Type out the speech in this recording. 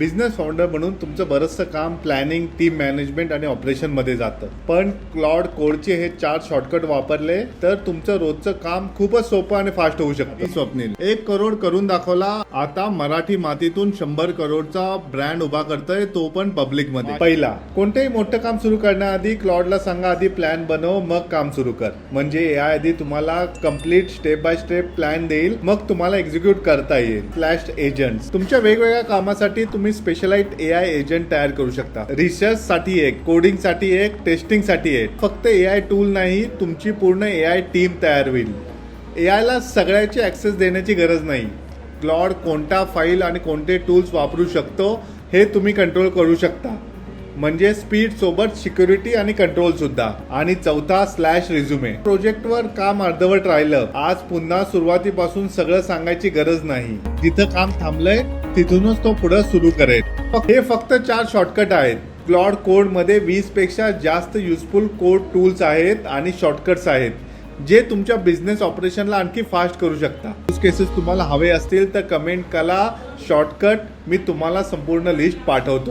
Business founder म्हणून तुमचं बरंचसं काम प्लॅनिंग, टीम मॅनेजमेंट आणि ऑपरेशनमध्ये जातं. पण क्लॉड कोडचे हे 4 शॉर्टकट वापरले तर तुमचं रोजचं काम खूपच सोपं आणि फास्ट होऊ शकतं. स्वप्नील 1 करोड करून दाखवला, आता मराठी मातीतून 100 करोडचा ब्रँड उभा करतोय, तो पण पब्लिकमध्ये. पहिला, कोणतेही मोठं काम सुरू करण्याआधी क्लॉडला सांगा आधी प्लॅन बनव, मग काम सुरू कर. म्हणजे एआय आधी तुम्हाला complete step by step plan देईल, मग तुम्हाला एक्झिक्यूट करता येईल. फ्लॅश एजंट्स, तुमच्या वेगवेगळ्या कामासाठी तुम्ही स्पेशलाइज्ड एआय एजंट तयार करू शकता. रिसर्च साठी एक, कोडिंग साठी एक, टेस्टिंग साठी एक. फक्त एआय टूल नाही, तुमची पूर्ण एआय टीम तयार होईल. एआयला सगळ्याची ऍक्सेस देण्याची गरज नाही. क्लॉड कोणता फाईल आणि कोणते टूल्स वापरू शकतो हे तुम्ही कंट्रोल करू शकता. म्हणजे स्पीड सोबत सिक्युरिटी आणि कंट्रोल सुद्धा. आणि चौथा, स्लॅश रिझ्युमे. प्रोजेक्टवर काम अर्धवट राहिलं, आज पुन्हा सुरुवातीपासून सगळं सांगायची गरज नाही. जिथं काम थांबलंय तिथूनच तो पुढे सुरू करेल. हे फक्त 4 शॉर्टकट आहेत. क्लॉड कोड मध्ये 20 पेक्षा जास्त युजफुल कोड टूल्स आहेत आणि शॉर्टकट्स आहेत जे तुमच्या बिझनेस ऑपरेशनला आणखी फास्ट करू शकता. यूज केसेस तुम्हाला हवे असतील तर कमेंट करा शॉर्टकट, मी तुम्हाला संपूर्ण लिस्ट पाठवतो.